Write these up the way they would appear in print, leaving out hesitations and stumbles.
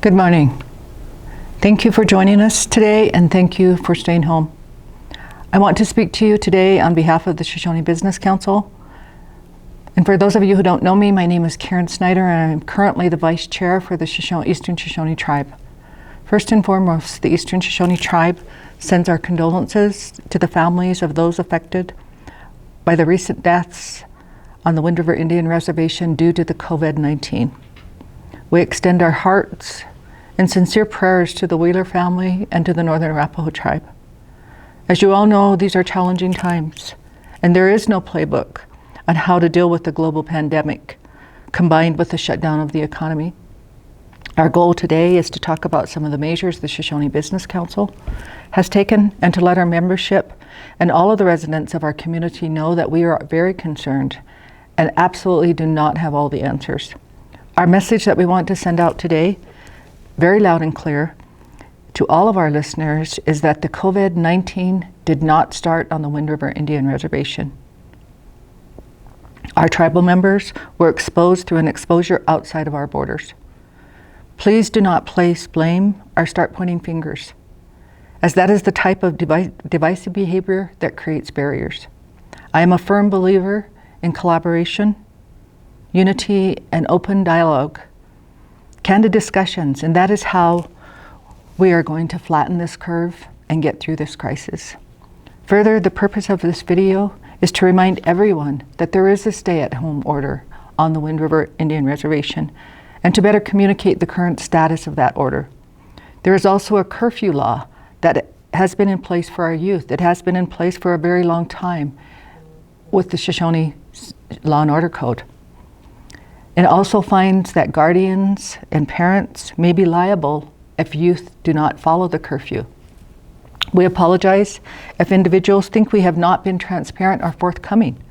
Good morning. Thank you for joining us today, and thank you for staying home. I want to speak to you today on behalf of the Shoshone Business Council. And for those of you who don't know me, my name is Karen Snyder, and I'm currently the Vice Chair for the Eastern Shoshone Tribe. First and foremost, the Eastern Shoshone Tribe sends our condolences to the families of those affected by the recent deaths on the Wind River Indian Reservation due to the COVID-19. We extend our hearts and sincere prayers to the Wheeler family and to the Northern Arapaho Tribe. As you all know, these are challenging times, and there is no playbook on how to deal with the global pandemic combined with the shutdown of the economy. Our goal today is to talk about some of the measures the Shoshone Business Council has taken and to let our membership and all of the residents of our community know that we are very concerned and absolutely do not have all the answers. Our message that we want to send out today, very loud and clear, to all of our listeners is that the COVID-19 did not start on the Wind River Indian Reservation. Our tribal members were exposed through an exposure outside of our borders. Please do not place blame or start pointing fingers, as that is the type of divisive behavior that creates barriers. I am a firm believer in collaboration, unity, and open dialogue, candid discussions, and that is how we are going to flatten this curve and get through this crisis. Further, the purpose of this video is to remind everyone that there is a stay-at-home order on the Wind River Indian Reservation and to better communicate the current status of that order. There is also a curfew law that has been in place for our youth. It has been in place for a very long time with the Shoshone Law and Order Code. It also finds that guardians and parents may be liable if youth do not follow the curfew. We apologize if individuals think we have not been transparent or forthcoming.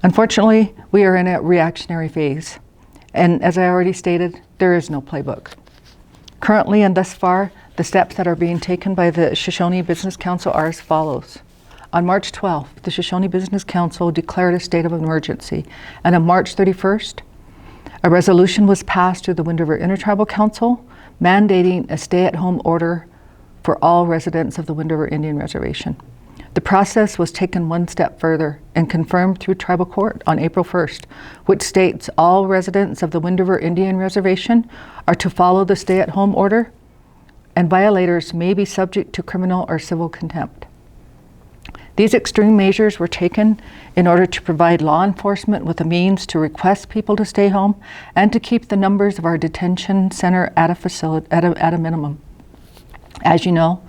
Unfortunately, we are in a reactionary phase. And as I already stated, there is no playbook. Currently and thus far, the steps that are being taken by the Shoshone Business Council are as follows. On March 12th, the Shoshone Business Council declared a state of emergency. And on March 31st, a resolution was passed through the Wind River Intertribal Council mandating a stay-at-home order for all residents of the Wind River Indian Reservation. The process was taken one step further and confirmed through tribal court on April 1st, which states all residents of the Wind River Indian Reservation are to follow the stay-at-home order, and violators may be subject to criminal or civil contempt. These extreme measures were taken in order to provide law enforcement with a means to request people to stay home and to keep the numbers of our detention center at a minimum. As you know,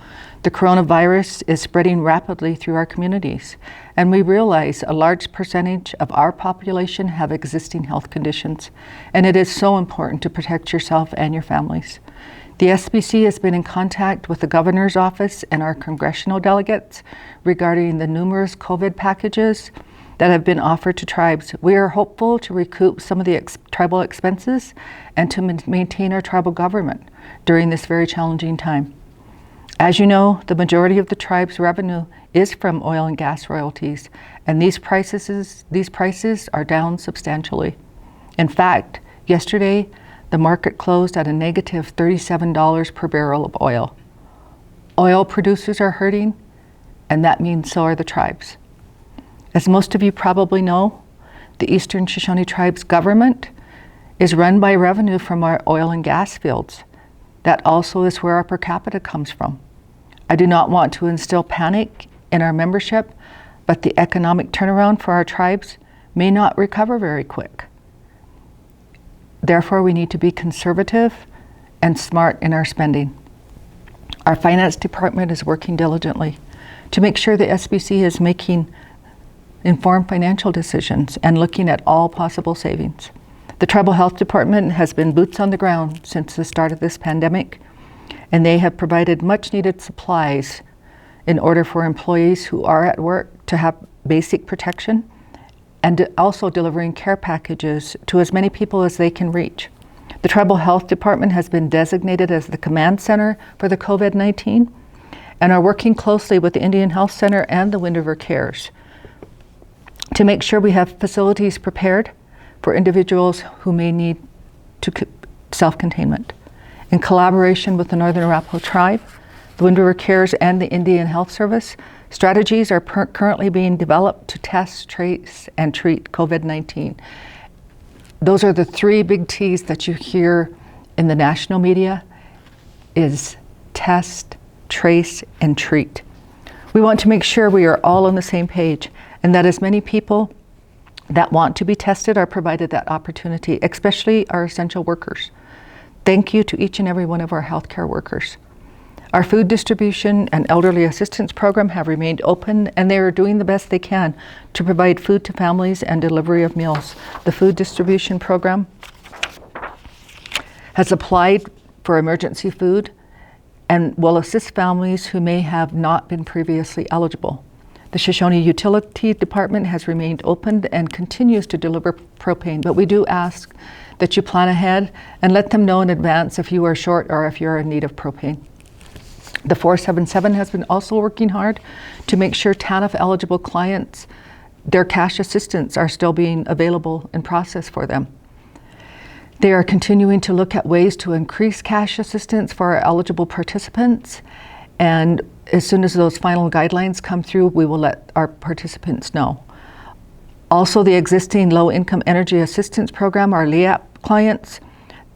the coronavirus is spreading rapidly through our communities, and we realize a large percentage of our population have existing health conditions, and it is so important to protect yourself and your families. The SBC has been in contact with the governor's office and our congressional delegates regarding the numerous COVID packages that have been offered to tribes. We are hopeful to recoup some of the tribal expenses and to maintain our tribal government during this very challenging time. As you know, the majority of the tribe's revenue is from oil and gas royalties, and these prices are down substantially. In fact, yesterday, the market closed at a negative $37 per barrel of oil. Oil producers are hurting, and that means so are the tribes. As most of you probably know, the Eastern Shoshone Tribe's government is run by revenue from our oil and gas fields. That also is where our per capita comes from. I do not want to instill panic in our membership, but the economic turnaround for our tribes may not recover very quick. Therefore, we need to be conservative and smart in our spending. Our finance department is working diligently to make sure the SBC is making informed financial decisions and looking at all possible savings. The Tribal Health Department has been boots on the ground since the start of this pandemic, and they have provided much needed supplies in order for employees who are at work to have basic protection, and also delivering care packages to as many people as they can reach. The Tribal Health Department has been designated as the command center for the COVID-19 and are working closely with the Indian Health Center and the Wind River Cares to make sure we have facilities prepared for individuals who may need to self-containment. In collaboration with the Northern Arapaho Tribe, the Wind River Cares, and the Indian Health Service, strategies are currently being developed to test, trace, and treat COVID-19. Those are the three big T's that you hear in the national media, is test, trace, and treat. We want to make sure we are all on the same page, and that as many people that want to be tested are provided that opportunity, especially our essential workers. Thank you to each and every one of our healthcare workers. Our food distribution and elderly assistance program have remained open, and they are doing the best they can to provide food to families and delivery of meals. The food distribution program has applied for emergency food and will assist families who may have not been previously eligible. The Shoshone Utility Department has remained open and continues to deliver propane, but we do ask that you plan ahead and let them know in advance if you are short or if you're in need of propane. The 477 has been also working hard to make sure TANF eligible clients, their cash assistance are still being available and processed for them. They are continuing to look at ways to increase cash assistance for our eligible participants, and as soon as those final guidelines come through, we will let our participants know. Also, the existing Low Income Energy Assistance Program, our LEAP clients,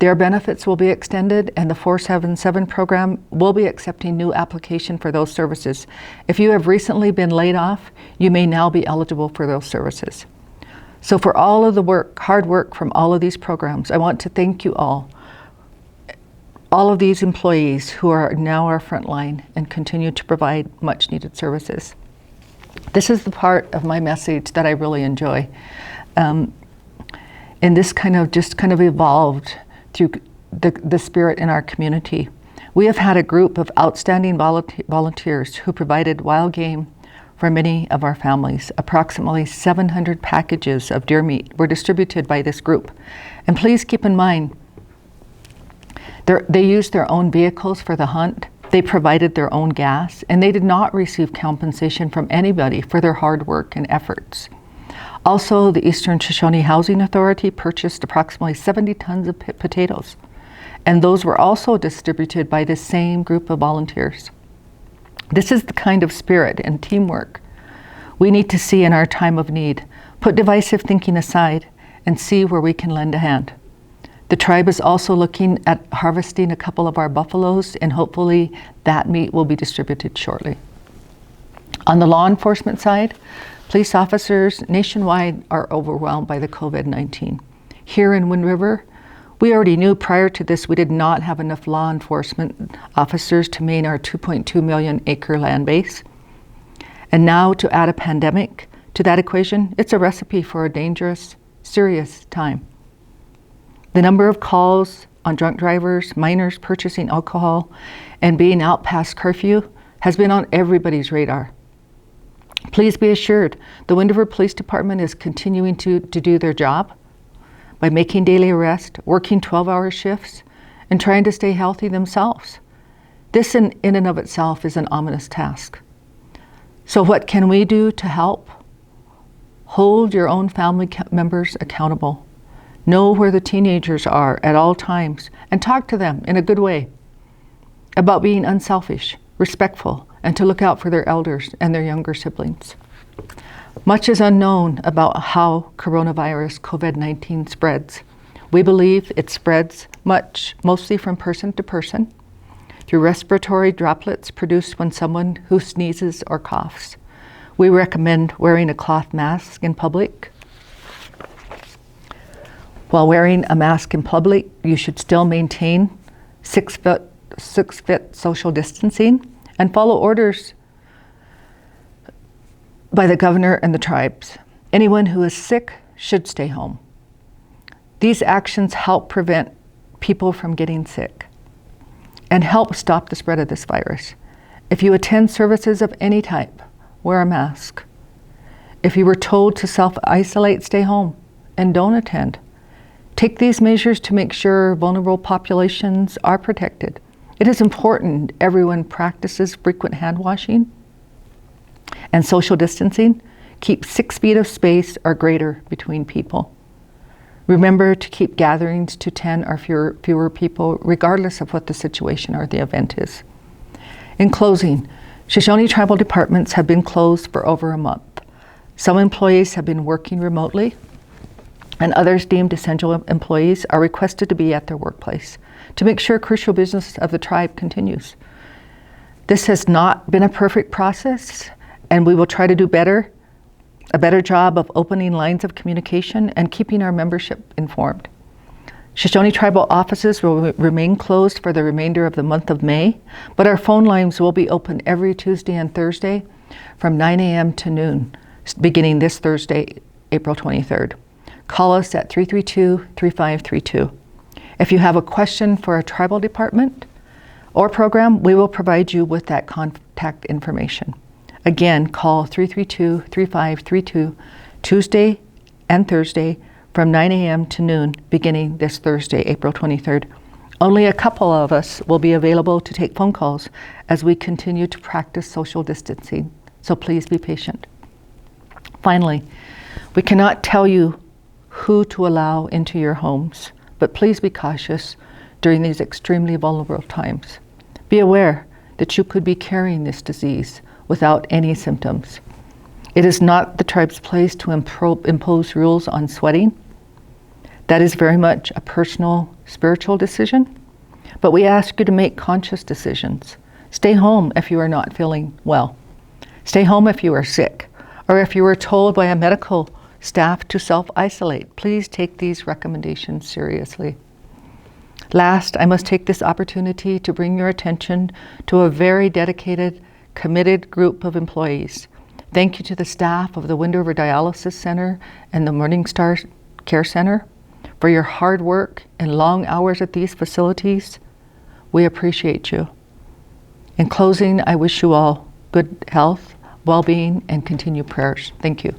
their benefits will be extended, and the 477 program will be accepting new application for those services. If you have recently been laid off, you may now be eligible for those services. So for all of the hard work from all of these programs, I want to thank you all of these employees who are now our front line and continue to provide much needed services. This is the part of my message that I really enjoy. And this kind of evolved through the spirit in our community. We have had a group of outstanding volunteers who provided wild game for many of our families. Approximately 700 packages of deer meat were distributed by this group. And please keep in mind, they used their own vehicles for the hunt, they provided their own gas, and they did not receive compensation from anybody for their hard work and efforts. Also, the Eastern Shoshone Housing Authority purchased approximately 70 tons of potatoes, and those were also distributed by this same group of volunteers. This is the kind of spirit and teamwork we need to see in our time of need. Put divisive thinking aside and see where we can lend a hand. The tribe is also looking at harvesting a couple of our buffaloes, and hopefully that meat will be distributed shortly. On the law enforcement side, police officers nationwide are overwhelmed by the COVID-19. Here in Wind River, we already knew prior to this we did not have enough law enforcement officers to maintain our 2.2 million acre land base. And now to add a pandemic to that equation, it's a recipe for a dangerous, serious time. The number of calls on drunk drivers, minors purchasing alcohol, and being out past curfew has been on everybody's radar. Please be assured, the Wind River Police Department is continuing to do their job by making daily arrests, working 12-hour shifts, and trying to stay healthy themselves. This in and of itself is an ominous task. So what can we do to help? Hold your own family members accountable. Know where the teenagers are at all times and talk to them in a good way about being unselfish, respectful, and to look out for their elders and their younger siblings. Much is unknown about how coronavirus COVID-19 spreads. We believe it spreads mostly from person to person through respiratory droplets produced when someone who sneezes or coughs. We recommend wearing a cloth mask in public. While wearing a mask in public, you should still maintain 6 foot social distancing and follow orders by the governor and the tribes. Anyone who is sick should stay home. These actions help prevent people from getting sick and help stop the spread of this virus. If you attend services of any type, wear a mask. If you were told to self-isolate, stay home and don't attend. Take these measures to make sure vulnerable populations are protected. It is important everyone practices frequent hand washing and social distancing. Keep 6 feet of space or greater between people. Remember to keep gatherings to 10 or fewer people, regardless of what the situation or the event is. In closing, Shoshone tribal departments have been closed for over a month. Some employees have been working remotely, and others deemed essential employees are requested to be at their workplace to make sure crucial business of the tribe continues. This has not been a perfect process, and we will try to do a better job of opening lines of communication and keeping our membership informed. Shoshone tribal offices will remain closed for the remainder of the month of May, but our phone lines will be open every Tuesday and Thursday from 9 a.m. to noon, beginning this Thursday, April 23rd. Call us at 332-3532. If you have a question for a tribal department or program, we will provide you with that contact information. Again, call 332-3532 Tuesday and Thursday from 9 a.m. to noon, beginning this Thursday, April 23rd. Only a couple of us will be available to take phone calls as we continue to practice social distancing, so please be patient. Finally, we cannot tell you who to allow into your homes, but please be cautious during these extremely vulnerable times. Be aware that you could be carrying this disease without any symptoms. It is not the tribe's place to impose rules on sweating. That is very much a personal, spiritual decision, but we ask you to make conscious decisions. Stay home if you are not feeling well. Stay home if you are sick, or if you were told by a medical staff to self-isolate. Please take these recommendations seriously. Last, I must take this opportunity to bring your attention to a very dedicated, committed group of employees. Thank you to the staff of the Wind River Dialysis Center and the Morning Star Care Center for your hard work and long hours at these facilities. We appreciate you. In closing, I wish you all good health, well-being, and continued prayers. Thank you.